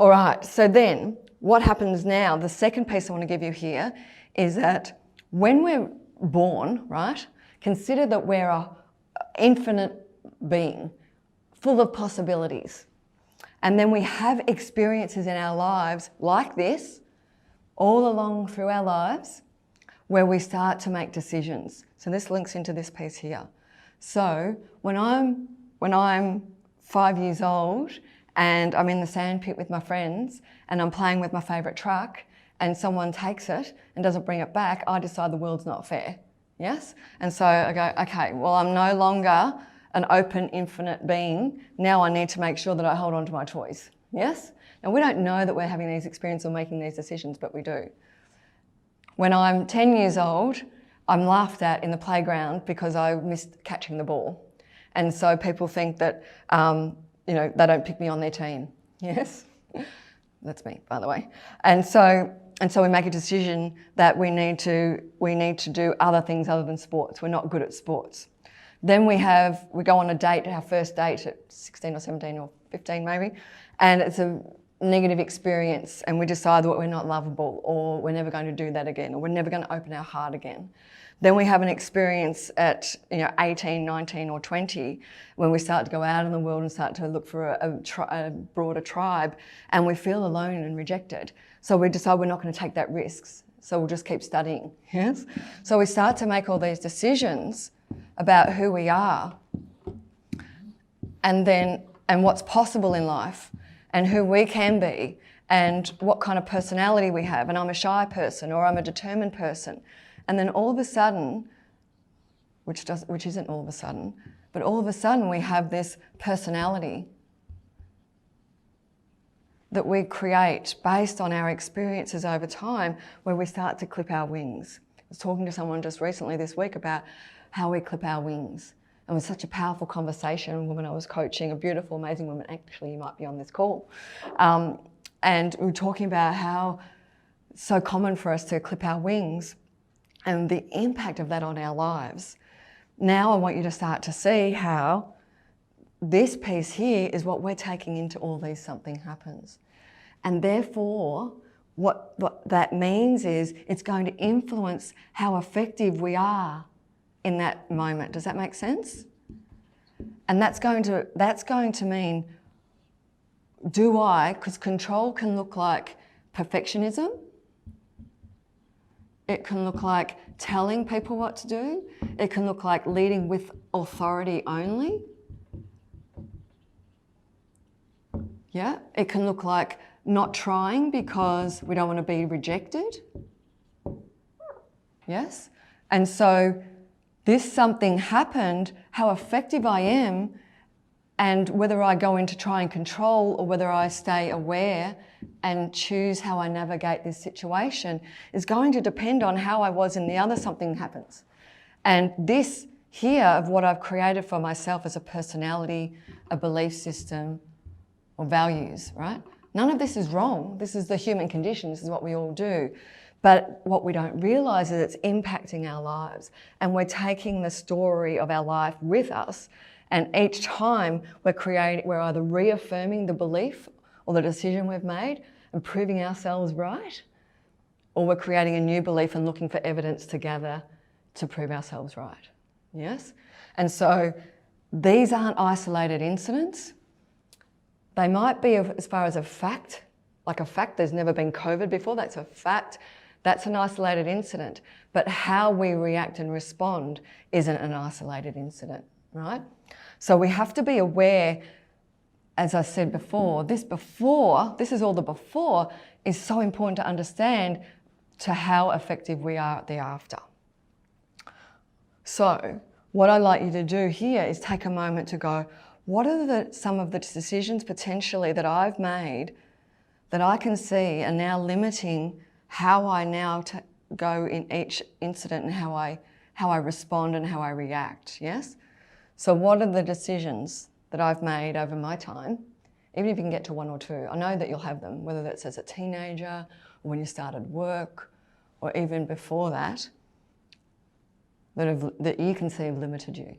All right, so then what happens now, the second piece I want to give you here is that when we're born, right, consider that we're an infinite being full of possibilities. And then we have experiences in our lives like this all along through our lives where we start to make decisions. So this links into this piece here. So when I'm 5 years old and I'm in the sandpit with my friends and I'm playing with my favourite truck and someone takes it and doesn't bring it back, I decide the world's not fair, yes? And so I go, okay, well, I'm no longer an open, infinite being. Now I need to make sure that I hold on to my toys, yes? Now we don't know that we're having these experiences or making these decisions, but we do. When I'm 10 years old, I'm laughed at in the playground because I missed catching the ball. And so people think that, they don't pick me on their team, yes? That's me, by the way. And so we make a decision that we need to do other things other than sports. We're not good at sports. Then we go on a date, our first date at 16 or 17 or 15 maybe, and it's a negative experience and we decide that we're not lovable or we're never going to do that again or we're never going to open our heart again. Then we have an experience at 18, 19 or 20 when we start to go out in the world and start to look for a broader tribe and we feel alone and rejected. So we decide we're not going to take that risks. So we'll just keep studying, yes? So we start to make all these decisions about who we are and what's possible in life and who we can be and what kind of personality we have. And I'm a shy person or I'm a determined person. And then all of a sudden, which isn't all of a sudden, but all of a sudden we have this personality that we create based on our experiences over time where we start to clip our wings. I was talking to someone just recently this week about how we clip our wings. And it was such a powerful conversation. A woman I was coaching, a beautiful, amazing woman, actually you might be on this call. And we were talking about how it's so common for us to clip our wings and the impact of that on our lives. Now I want you to start to see how this piece here is what we're taking into all these something happens. And therefore, what that means is it's going to influence how effective we are in that moment. Does that make sense? And that's going to mean, because control can look like perfectionism. It can look like telling people what to do. It can look like leading with authority only. Yeah, it can look like not trying because we don't want to be rejected. Yes? And so this something happened, how effective I am, and whether I go into try and control or whether I stay aware and choose how I navigate this situation is going to depend on how I was in the other something happens. And this here of what I've created for myself as a personality, a belief system, or values, right? None of this is wrong. This is the human condition. This is what we all do. But what we don't realise is it's impacting our lives. And we're taking the story of our life with us. And each time we're either reaffirming the belief or the decision we've made and proving ourselves right, or we're creating a new belief and looking for evidence together to prove ourselves right. Yes? And so these aren't isolated incidents. They might be as far as a fact, like a fact there's never been COVID before, that's a fact. That's an isolated incident. But how we react and respond isn't an isolated incident, right? So we have to be aware, as I said before, this is all the before, is so important to understand to how effective we are at the after. So what I'd like you to do here is take a moment to go, what are some of the decisions potentially that I've made that I can see are now limiting how I now go in each incident and how I respond and how I react, yes? So what are the decisions that I've made over my time, even if you can get to one or two? I know that you'll have them, whether that's as a teenager or when you started work or even before that, that you can see have limited you.